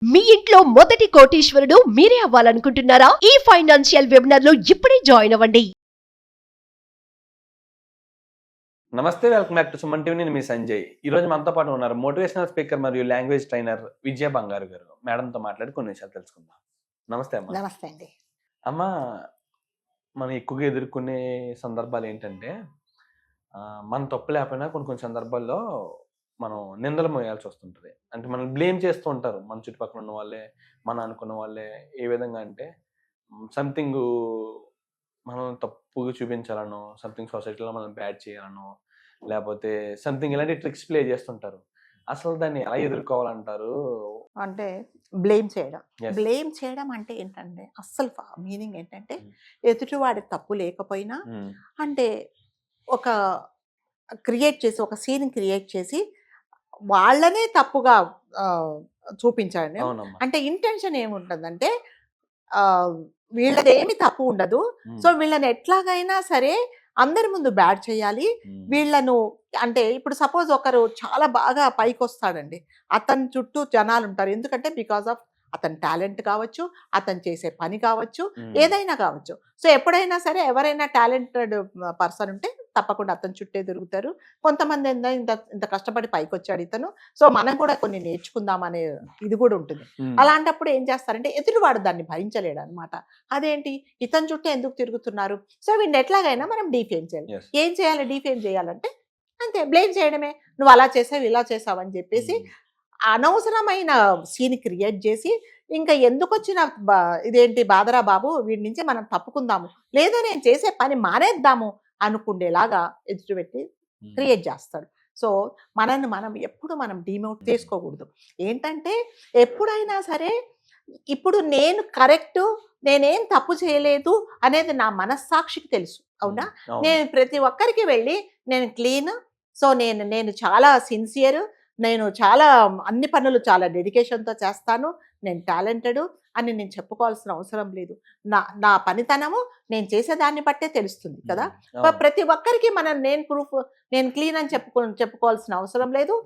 మీ ఇంట్లో మొదటి కోటీశ్వరుడు మీరే అవ్వాలనుకుంటున్నారా? ఈ ఫైనాన్షియల్ వెబినార్ లో ఇప్పుడే జాయిన్ అవ్వండి. నమస్తే, welcome back to Suman TV. నేను మీ సంజయ్. ఈ రోజు మనతో పాటు ఉన్నారు మోటివేషనల్ స్పీకర్ మరియు లాంగ్వేజ్ ట్రైనర్ విజయ బంగారు గారు. మేడంతో మాట్లాడి కొన్ని విషయాలు తెలుసుకుందాం. నమస్తే అమ్మా. నమస్తే అండి. అమ్మా, మనం ఎక్కువగా ఎదుర్కొనే సందర్భాలు ఏంటంటే మన తప్పు లేకపోయినా కొన్ని కొన్ని సందర్భాల్లో మనం నిందలు మోయాల్సి వస్తుంటుంది. అంటే మనం బ్లేమ్ చేస్తూ ఉంటారు మన చుట్టుపక్కల ఉన్న వాళ్ళే, మన అనుకున్న వాళ్ళే. ఏ విధంగా అంటే సంథింగ్ మనం తప్పుగా చూపించాలనో, సంథింగ్ సొసైటీలో మనం బ్యాడ్ చేయాలనో, లేకపోతే సంథింగ్ ఇలాంటి ట్రిక్స్ ప్లే చేస్తుంటారు. అసలు దాన్ని ఎలా ఎదుర్కోవాలంటారు? అంటే బ్లేమ్ చేయడం. Yes. బ్లేమ్ చేయడం అంటే ఏంటంటే అస్సలు మీనింగ్ ఏంటంటే ఎదుటివాడి తప్పు లేకపోయినా అంటే ఒక క్రియేట్ చేసి ఒక సీన్ క్రియేట్ చేసి వాళ్ళనే తప్పుగా చూపించండి. అవునమ్మా. అంటే ఇంటెన్షన్ ఏముంటుందంటే వీళ్ళది ఏమి తప్పు ఉండదు. సో వీళ్ళని ఎట్లాగైనా సరే అందరి ముందు బ్యాడ్ చేయాలి. వీళ్ళను అంటే ఇప్పుడు సపోజ్ ఒకరు చాలా బాగా పైకి వస్తాడండి, అతని చుట్టూ జనాలు ఉంటారు. ఎందుకంటే బికాస్ ఆఫ్ అతని టాలెంట్ కావచ్చు, అతను చేసే పని కావచ్చు, ఏదైనా కావచ్చు. సో ఎప్పుడైనా సరే ఎవరైనా టాలెంటెడ్ పర్సన్ ఉంటే తప్పకుండా అతని చుట్టే తిరుగుతారు. కొంతమంది ఇంత ఇంత కష్టపడి పైకి వచ్చాడు ఇతను, సో మనం కూడా కొన్ని నేర్చుకుందాం అనే ఇది కూడా ఉంటుంది. అలాంటప్పుడు ఏం చేస్తారంటే ఎదురువాడు దాన్ని భరించలేడు అనమాట. అదేంటి ఇతని చుట్టూ ఎందుకు తిరుగుతున్నారు, సో వీడిని ఎట్లాగైనా మనం డీఫేమ్ చేయాలి. Yes. ఏం చేయాలి? డీఫేమ్ చేయాలంటే అంతే, బ్లేమ్ చేయడమే. నువ్వు అలా చేసావు, ఇలా చేసావు అని చెప్పేసి అనవసరమైన సీన్ క్రియేట్ చేసి ఇంకా ఎందుకు వచ్చిన ఇదేంటి బాధరా బాబు, వీడి నుంచి మనం తప్పుకుందాము, లేదా నేను చేసే పని మానేద్దాము అనుకుండేలాగా ఎదురుపెట్టి క్రియేట్ చేస్తాడు. సో మనల్ని మనం ఎప్పుడు మనం డిమోట్ చేసుకోకూడదు. ఏంటంటే ఎప్పుడైనా సరే ఇప్పుడు నేను కరెక్టు, నేనేం తప్పు చేయలేదు అనేది నా మనస్సాక్షికి తెలుసు. అవునా? నేను ప్రతి ఒక్కరికి వెళ్ళి నేను క్లీన్, సో నేను చాలా సిన్సియర్, నేను చాలా అన్ని పనులు చాలా డెడికేషన్తో చేస్తాను, నేను టాలెంటెడ్ అని నేను చెప్పుకోవాల్సిన అవసరం లేదు. నా పనితనము నేను చేసేదాన్ని బట్టే తెలుస్తుంది కదా. ప్రతి ఒక్కరికి నేను క్లీన్ అని చెప్పుకోవాల్సిన అవసరం లేదు.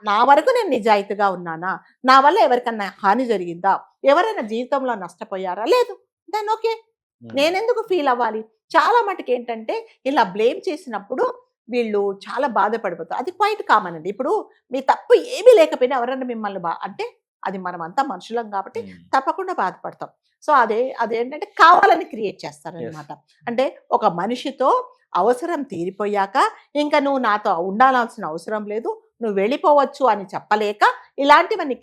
నా వరకు నేను నిజాయితీగా ఉన్నానా, నా వల్ల ఎవరికన్నా హాని జరిగిందా, ఎవరైనా జీవితంలో నష్టపోయారా, లేదు, దాన్ని ఓకే, నేనెందుకు ఫీల్ అవ్వాలి. చాలా మటుకు ఏంటంటే ఇలా బ్లేమ్ చేసినప్పుడు వీళ్ళు చాలా బాధపడిపోతారు. అది క్వైట్ కామన్ అండి. ఇప్పుడు మీ తప్పు ఏమీ లేకపోయినా ఎవరైనా మిమ్మల్ని అంటే అది మనం అంతా మనుషులం కాబట్టి తప్పకుండా బాధపడతాం. సో అదేంటంటే కావాలని క్రియేట్ చేస్తారనమాట. అంటే ఒక మనిషితో అవసరం తీరిపోయాక ఇంకా నువ్వు నాతో ఉండాల్సిన అవసరం లేదు, నువ్వు వెళ్ళిపోవచ్చు అని చెప్పలేక ఇలాంటివన్నీ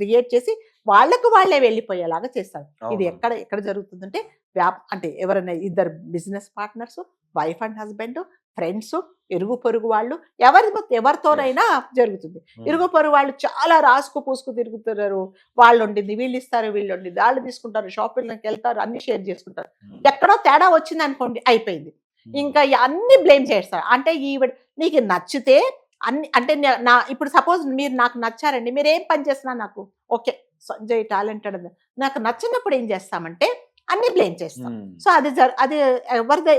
క్రియేట్ చేసి వాళ్ళకు వాళ్ళే వెళ్ళిపోయేలాగా చేస్తారు. ఇది ఎక్కడ జరుగుతుందంటే అంటే ఎవరైనా ఇద్దరు business partners, wife and husband, friends, ఇరుగు పొరుగు వాళ్ళు, ఎవరితోనైనా జరుగుతుంది. ఇరుగు పొరుగు వాళ్ళు చాలా రాసుకు పూసుకు తిరుగుతున్నారు. వాళ్ళు వండింది వీళ్ళు ఇస్తారు, వీళ్ళు వండింది వాళ్ళు తీసుకుంటారు, షాపింగ్కి వెళ్తారు, అన్ని షేర్ చేసుకుంటారు. ఎక్కడో తేడా వచ్చింది అనుకోండి, అయిపోయింది. ఇంకా అన్ని బ్లేమ్ చేస్తారు. అంటే నీకు నచ్చితే అన్ని అంటే ఇప్పుడు సపోజ్ మీరు నాకు నచ్చారండి, మీరు ఏం పని చేసినా నాకు ఓకే సంజయ్ టాలెంటెడ్, నాకు నచ్చినప్పుడు ఏం చేస్తామంటే అన్ని బ్లేమ్ చేస్తాం. సో అది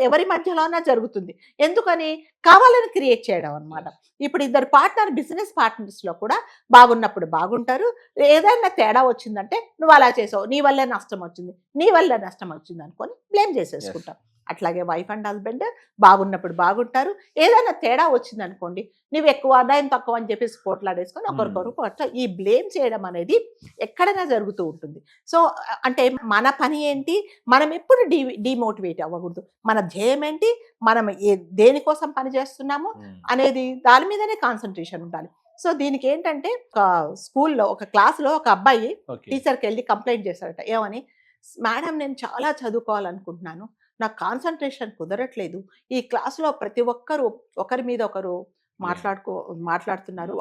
ఎవరి మధ్యలోనే జరుగుతుంది. ఎందుకని? కావాలని క్రియేట్ చేయడం అనమాట. ఇప్పుడు ఇద్దరు బిజినెస్ పార్ట్నర్స్ లో కూడా బాగున్నప్పుడు బాగుంటారు, ఏదైనా తేడా వచ్చిందంటే నువ్వు అలా చేసావు, నీ వల్లే నష్టం వచ్చింది అనుకొని బ్లేమ్ చేసేసుకుంటాం. అట్లాగే వైఫ్ అండ్ హస్బెండ్ బాగున్నప్పుడు బాగుంటారు, ఏదైనా తేడా వచ్చింది అనుకోండి నువ్వు ఎక్కువ ఆదాయం తక్కువ అని చెప్పేసి పోట్లాడేసుకొని ఒకరికొకరు అట్లా ఈ బ్లేమ్ చేయడం అనేది ఎక్కడైనా జరుగుతూ ఉంటుంది. సో అంటే మన పని ఏంటి, మనం ఎప్పుడు డిమోటివేట్ అవ్వకూడదు. మన ధ్యేయం ఏంటి, మనం దేనికోసం పని చేస్తున్నాము అనేది దాని మీదనే కాన్సన్ట్రేషన్ ఉండాలి. సో దీనికి ఏంటంటే ఒక స్కూల్లో ఒక క్లాస్లో ఒక అబ్బాయి టీచర్కి వెళ్ళి కంప్లైంట్ చేశాడట. ఏమని? మేడం, నేను చాలా చదువుకోవాలనుకుంటున్నాను, నాకు కాన్సన్ట్రేషన్ కుదరట్లేదు, ఈ క్లాస్లో ప్రతి ఒక్కరు ఒకరి మీద ఒకరు మాట్లాడుతున్నారు,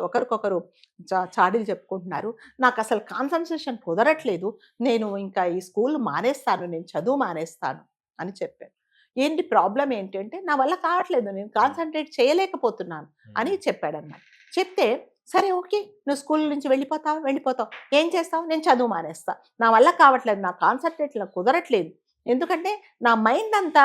ఒకరికొకరు చాడీలు చెప్పుకుంటున్నారు, నాకు అసలు కాన్సన్ట్రేషన్ కుదరట్లేదు, నేను ఇంకా ఈ స్కూల్ మానేస్తాను, నేను చదువు మానేస్తాను అని చెప్పాను. ఏంటి ప్రాబ్లం ఏంటి అంటే నా వల్ల కావట్లేదు, నేను కాన్సన్ట్రేట్ చేయలేకపోతున్నాను అని చెప్పాడన్నమాట. చెప్తే సరే ఓకే, నువ్వు స్కూల్ నుంచి వెళ్ళిపోతావు, ఏం చేస్తావు? నేను చదువు మానేస్తా, నా వల్ల కావట్లేదు, నా కాన్సన్ట్రేట్ కుదరట్లేదు, ఎందుకంటే నా మైండ్ అంతా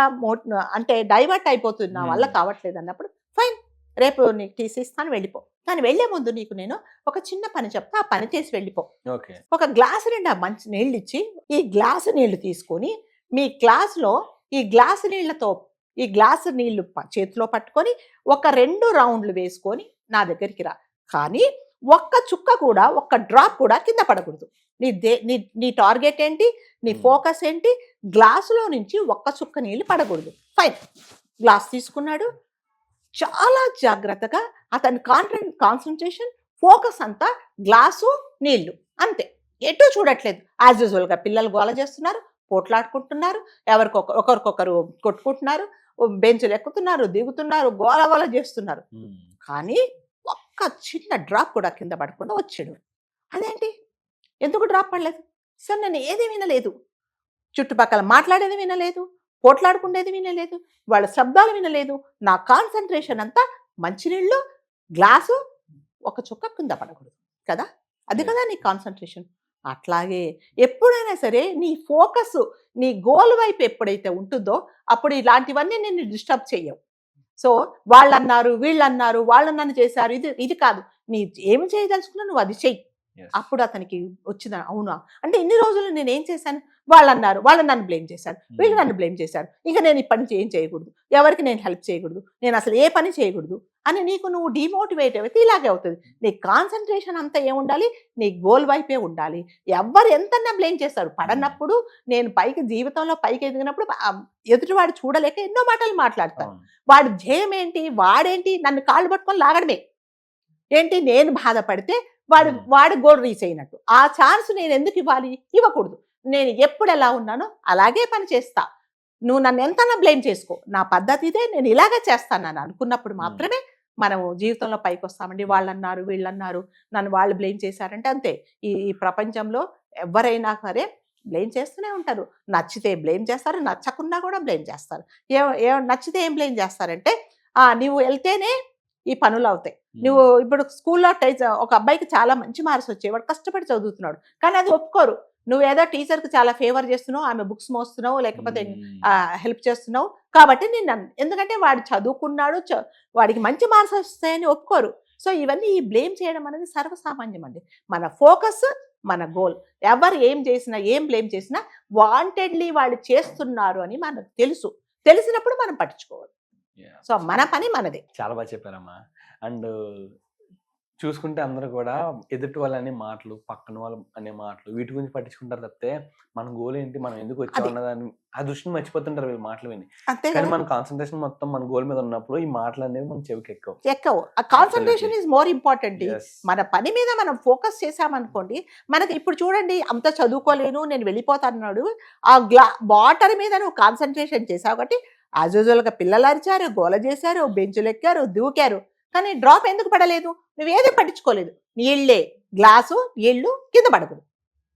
అంటే డైవర్ట్ అయిపోతుంది, నా వల్ల కావట్లేదు అన్నప్పుడు ఫైన్, రేపు నీకు టీసీ ఇస్తాను, వెళ్ళిపో. కానీ వెళ్లే ముందు నీకు నేను ఒక చిన్న పని చెప్తా, ఆ పని చేసి వెళ్ళిపో. ఓకే. ఒక గ్లాసు నిండా మంచి నీళ్ళు ఇచ్చి, ఈ గ్లాసు నీళ్లు తీసుకొని మీ గ్లాసులో ఈ గ్లాసు నీళ్లతో ఈ గ్లాసు నీళ్లు చేతిలో పట్టుకొని ఒక 2 రౌండ్లు వేసుకొని నా దగ్గరికి రా. కానీ ఒక్క చుక్క కూడా, ఒక్క డ్రాప్ కూడా కింద పడకూడదు. నీ టార్గెట్ ఏంటి, నీ ఫోకస్ ఏంటి? గ్లాసులో నుంచి ఒక్క చుక్క నీళ్లు పడకూడదు. ఫైన్. గ్లాస్ తీసుకున్నాడు. చాలా జాగ్రత్తగా అతని కాన్సన్ట్రేషన్, ఫోకస్ అంతా గ్లాసు, నీళ్లు, అంతే. ఎటు చూడట్లేదు. యాజ్ యూజువల్గా పిల్లలు గోల చేస్తున్నారు, పోట్లాడుకుంటున్నారు, ఒకరికొకరు కొట్టుకుంటున్నారు, బెంచులు ఎక్కుతున్నారు, దిగుతున్నారు, గోల చేస్తున్నారు. కానీ ఒక్క చిన్న డ్రాప్ కూడా కింద పడకుండా వచ్చాడు. అదేంటి, ఎందుకు డ్రాప్ పడలేదు సార్? నేను ఏది వినలేదు, చుట్టుపక్కల మాట్లాడేది వినలేదు, పోట్లాడుకునేది వినలేదు, వాళ్ళ శబ్దాలు వినలేదు. నా కాన్సన్ట్రేషన్ అంతా మంచినీళ్ళు, గ్లాసు, ఒక చుక్క కింద పడకూడదు కదా. అది కదా నీ కాన్సన్ట్రేషన్. అట్లాగే ఎప్పుడైనా సరే నీ ఫోకస్ నీ గోల్ వైపు ఎప్పుడైతే ఉంటుందో అప్పుడు ఇలాంటివన్నీ నిన్ను డిస్టర్బ్ చేయవు. సో వాళ్ళన్నారు, వీళ్ళన్నారు, వాళ్ళు నన్ను చేశారు, ఇది కాదు. నీ ఏమి చేయదలుచుకున్నా నువ్వు అది చెయ్యి. అప్పుడు అతనికి వచ్చిన అవునా అంటే, ఇన్ని రోజులు నేను ఏం చేశాను, వాళ్ళు అన్నారు, వాళ్ళు నన్ను బ్లేమ్ చేశారు, వీళ్ళు నన్ను బ్లేమ్ చేశారు, ఇంకా నేను ఈ పని ఏం చేయకూడదు, ఎవరికి నేను హెల్ప్ చేయకూడదు, నేను అసలు ఏ పని చేయకూడదు అని నువ్వు డిమోటివేట్ అయితే ఇలాగే అవుతుంది. నీ కాన్సన్ట్రేషన్ అంతా ఏముండాలి, నీ గోల్ వైపే ఉండాలి. ఎవరు ఎంతన్నా బ్లేమ్ చేస్తారు, పడనప్పుడు నేను జీవితంలో పైకి ఎదిగినప్పుడు ఎదుటివాడు చూడలేక ఎన్నో మాటలు మాట్లాడతాను. వాడి ధ్యేయం ఏంటి, వాడేంటి, నన్ను కాళ్ళు పట్టుకొని లాగడమే ఏంటి. నేను బాధపడితే వాడి గోల్ రీచ్ అయినట్టు. ఆ ఛాన్స్ నేను ఎందుకు ఇవ్వాలి, ఇవ్వకూడదు. నేను ఎప్పుడు ఎలా ఉన్నానో అలాగే పని చేస్తా. నువ్వు నన్ను ఎంతన్నా బ్లేమ్ చేసుకో, నా పద్ధతి ఇదే, నేను ఇలాగే చేస్తానని అనుకున్నప్పుడు మాత్రమే మనం జీవితంలో పైకి వస్తామండి. వాళ్ళన్నారు, వీళ్ళన్నారు, నన్ను వాళ్ళు బ్లేమ్ చేశారంటే అంతే. ఈ ప్రపంచంలో ఎవరైనా సరే బ్లేమ్ చేస్తూనే ఉంటారు. నచ్చితే బ్లేమ్ చేస్తారు, నచ్చకుండా కూడా బ్లేమ్ చేస్తారు. నచ్చితే ఏం బ్లేమ్ చేస్తారంటే, నువ్వు వెళ్తేనే ఈ పనులు అవుతాయి. నువ్వు ఇప్పుడు స్కూల్లో ఒక అబ్బాయికి చాలా మంచి మార్క్స్ వచ్చాయి, వాడు కష్టపడి చదువుతున్నాడు, కానీ అది ఒప్పుకోరు. నువ్వేదో టీచర్కి చాలా ఫేవర్ చేస్తున్నావు, ఆమె బుక్స్ మోస్తున్నావు, లేకపోతే హెల్ప్ చేస్తున్నావు కాబట్టి ఎందుకంటే వాడు చదువుకున్నాడు, వాడికి మంచి మార్క్స్ వస్తాయని ఒప్పుకోరు. సో ఇవన్నీ ఈ బ్లేమ్ చేయడం అనేది సర్వసామాన్యం అండి. మన ఫోకస్, మన గోల్. ఎవరు ఏం చేసినా, ఏం బ్లేమ్ చేసినా వాంటెడ్లీ వాళ్ళు చేస్తున్నారు అని మనకు తెలిసినప్పుడు మనం పట్టించుకోవాలి. సో మన పని మనదే. చాలా బాగా చెప్పారమ్మా. అండ్ చూసుకుంటే అందరూ కూడా ఎదుటి వాళ్ళు అనే మాటలు, పక్కన వాళ్ళు అనే మాటలు, వీటి గురించి పట్టించుకుంటారు తప్పితే మన గోల్ ఏంటి, మనం ఎందుకు వచ్చామన్నదాన్ని ఆ దృష్టిని మర్చిపోతుంటారు వీళ్ళు మాటలు విని. కానీ మన కాన్సన్ట్రేషన్ మొత్తం మన గోల్ మీద ఉన్నప్పుడు ఈ మాటలు అనేవి మన చెవికి ఎక్కవు. Concentration is more important. మన పని మీద మనం ఫోకస్ చేసామనుకోండి, మనకి ఇప్పుడు చూడండి, అంత చదువుకోలేను నేను వెళ్ళిపోతాన్నాడు, ఆ వాటర్ మీద నువ్వు కాన్సన్ట్రేషన్ చేసావు కాబట్టి యాజ్ యూజువల్గా పిల్లలు అరిచారు, గోల చేశారు, బెంచులు ఎక్కారు, దూకారు, కానీ డ్రాప్ ఎందుకు పడలేదు, నువ్వేది పట్టించుకోలేదు. నీళ్ళే, గ్లాసు నీళ్ళు కింద పడకూడదు,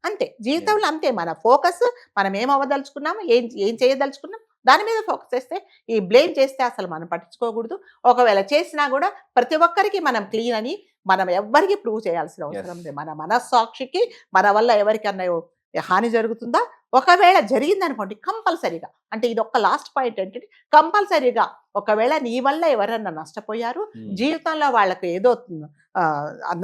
అంతే. జీవితంలో అంతే. మన ఫోకస్, మనం ఏం అవ్వదలుచుకున్నాము, ఏం చేయదలుచుకున్నాం, దాని మీద ఫోకస్ చేస్తే, ఈ బ్లేమ్ చేస్తే అసలు మనం పట్టించుకోకూడదు. ఒకవేళ చేసినా కూడా ప్రతి ఒక్కరికి మనం క్లీన్ అని మనం ఎవ్వరికి ప్రూవ్ చేయాల్సిన అవసరం లేదు. మన మనస్సాక్షికి మన వల్ల ఎవరికన్నా హాని జరుగుతుందా, ఒకవేళ జరిగిందనుకోండి కంపల్సరీగా, అంటే ఇది ఒక లాస్ట్ పాయింట్ ఏంటంటే, కంపల్సరీగా ఒకవేళ నీ వల్ల ఎవరన్నా నష్టపోయారు, జీవితంలో వాళ్ళకి ఏదో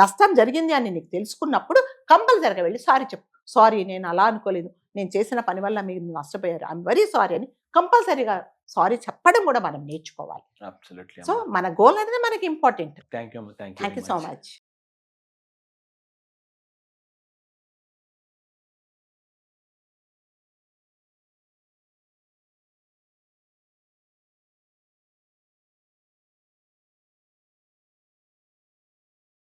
నష్టం జరిగింది అని నీకు తెలుసుకున్నప్పుడు కంపల్సరీగా వెళ్ళి సారీ చెప్పు. సారీ, నేను అలా అనుకోలేదు, నేను చేసిన పని వల్ల మీరు నష్టపోయారు, ఐఎమ్ వెరీ సారీ అని కంపల్సరీగా సారీ చెప్పడం కూడా మనం నేర్చుకోవాలి. సో మన గోల్ అనేది మనకి important. Thank you so much.